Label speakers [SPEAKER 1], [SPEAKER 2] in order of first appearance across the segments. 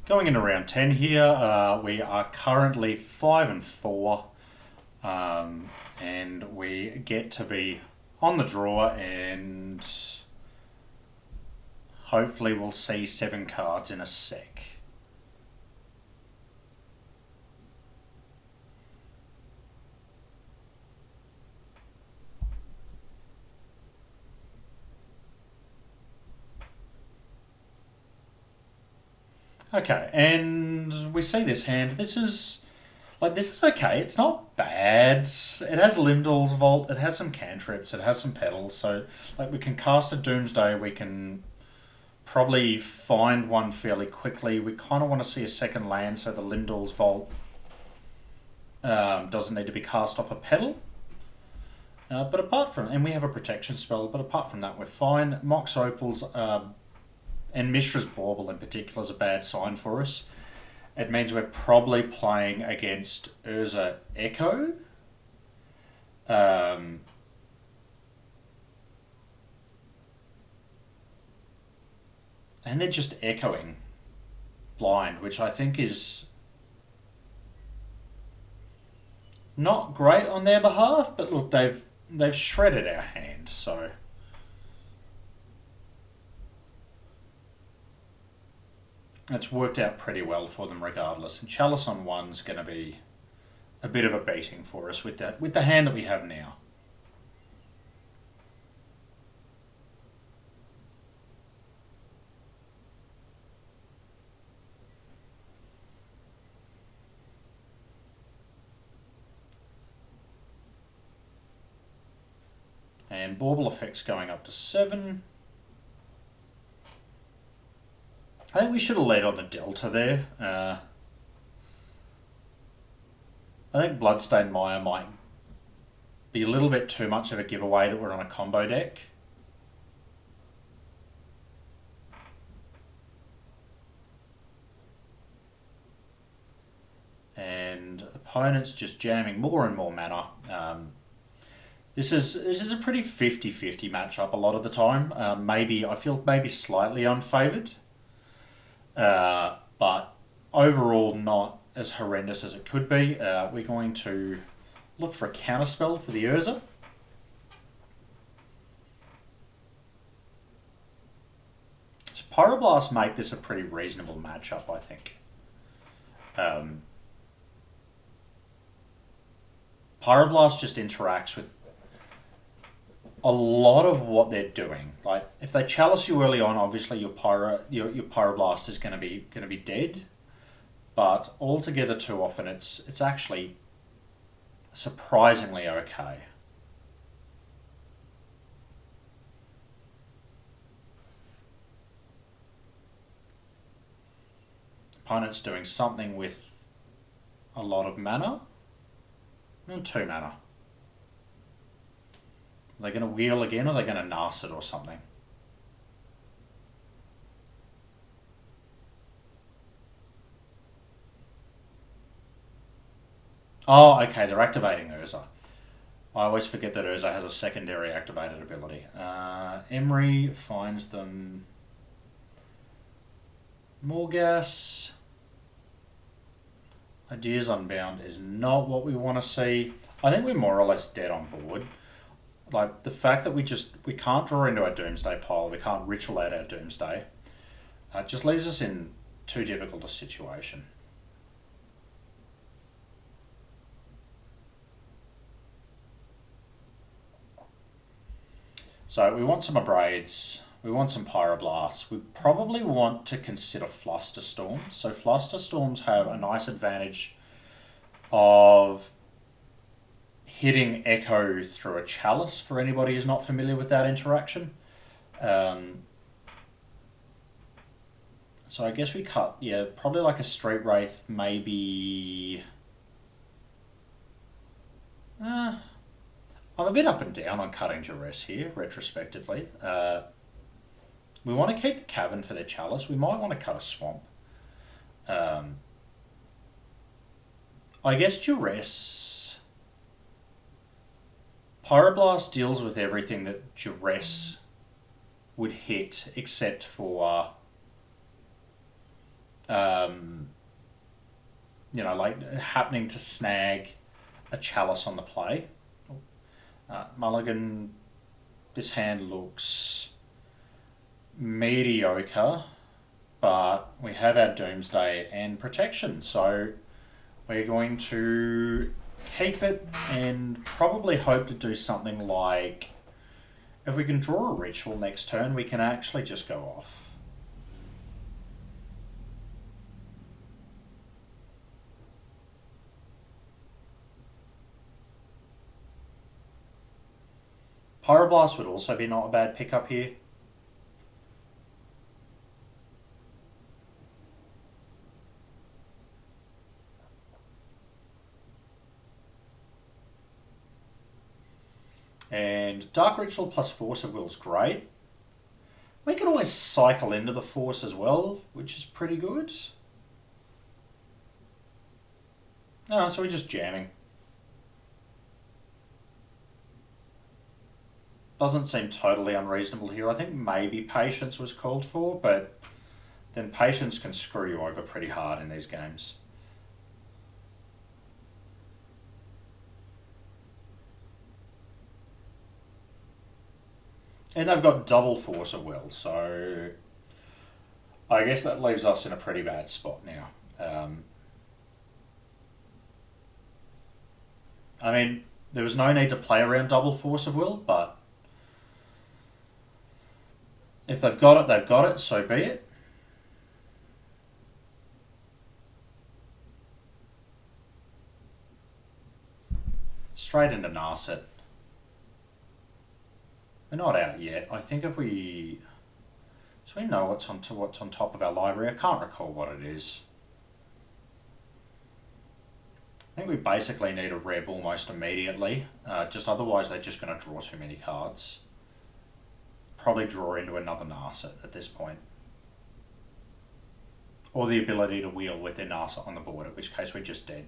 [SPEAKER 1] Going into round 10 here, we are currently 5 and 4, and we get to be on the draw, and hopefully we'll see 7 cards in a sec. Okay, and we see this hand. This is okay. It's not bad. It has Limdal's Vault. It has some cantrips. It has some petals. So we can cast a Doomsday. We can probably find one fairly quickly. We kind of want to see a second land, so the Limdal's Vault doesn't need to be cast off a petal. But apart from, and we have a protection spell. But apart from that, we're fine. Mox Opals. And Mishra's Bauble in particular is a bad sign for us. It means we're probably playing against Urza Echo. And they're just echoing blind, which I think is not great on their behalf, but look, they've shredded our hand, so it's worked out pretty well for them regardless. And Chalice on 1's going to be a bit of a beating for us with the hand that we have now. And Bauble effects going up to 7. I think we should have led on the Delta there. I think Bloodstained Mire might be a little bit too much of a giveaway that we're on a combo deck. And opponents just jamming more and more mana. This is a pretty 50-50 matchup a lot of the time. I feel maybe slightly unfavoured. But overall not as horrendous as it could be. We're going to look for a counterspell for the Urza. So Pyroblast make this a pretty reasonable matchup, I think. Pyroblast just interacts with a lot of what they're doing. Like if they chalice you early on, obviously your Pyroblast is going to be dead. But altogether, too often it's actually surprisingly okay. Opponent's doing something with a lot of mana. 2 mana. Are they going to wheel again, or are they going to Nars it or something? Oh, okay, they're activating Urza. I always forget that Urza has a secondary activated ability. Emery finds them Morghast. Ideas Unbound is not what we want to see. I think we're more or less dead on board. Like the fact that we can't draw into our Doomsday pile, we can't ritual out our Doomsday, just leaves us in too difficult a situation. So we want some Abrades, we want some Pyroblasts, we probably want to consider Flusterstorm. So Flusterstorms have a nice advantage of hitting Echo through a Chalice, for anybody who's not familiar with that interaction. So I guess we cut, probably like a Street Wraith, maybe... I'm a bit up and down on cutting Duress here, retrospectively. We want to keep the Cavern for their Chalice. We might want to cut a Swamp. I guess Duress... Pyroblast deals with everything that Duress would hit, except for um, like happening to snag a chalice on the play. Mulligan, this hand looks mediocre, but we have our Doomsday and protection, so we're going to keep it and probably hope to do something like, if we can draw a ritual next turn, we can actually just go off. Pyroblast would also be not a bad pickup here. And Dark Ritual plus Force of Will is great. We can always cycle into the Force as well, which is pretty good. No, so we're just jamming. Doesn't seem totally unreasonable here. I think maybe Patience was called for, but then Patience can screw you over pretty hard in these games. And they've got double Force of Will, so I guess that leaves us in a pretty bad spot now. I mean, there was no need to play around double Force of Will, but if they've got it, so be it. Straight into Narset. We're not out yet. I think if we... So we know what's on top of our library. I can't recall what it is. I think we basically need a Reb almost immediately. Just otherwise they're just going to draw too many cards. Probably draw into another Narset at this point. Or the ability to wheel with their Narset on the board, in which case we're just dead.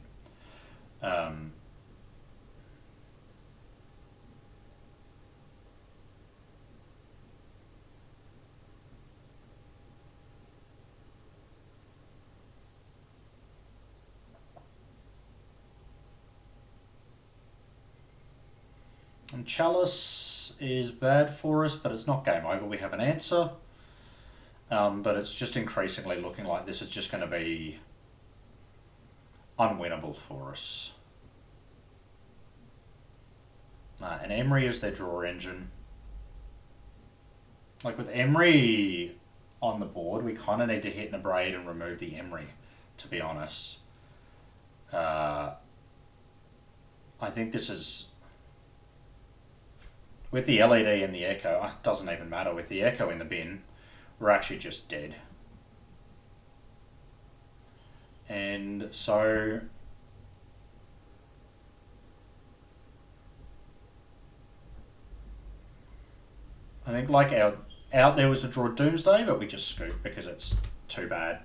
[SPEAKER 1] And Chalice is bad for us, but it's not game over. We have an answer. But it's just increasingly looking like this is just going to be unwinnable for us. And Emery is their draw engine. Like with Emery on the board, we kind of need to hit Nabraid and remove the Emery, to be honest. I think this is... With the LED and the Echo, it doesn't even matter. With the Echo in the bin, we're actually just dead. And so... I think like our out there was to draw Doomsday, but we just scoop because it's too bad.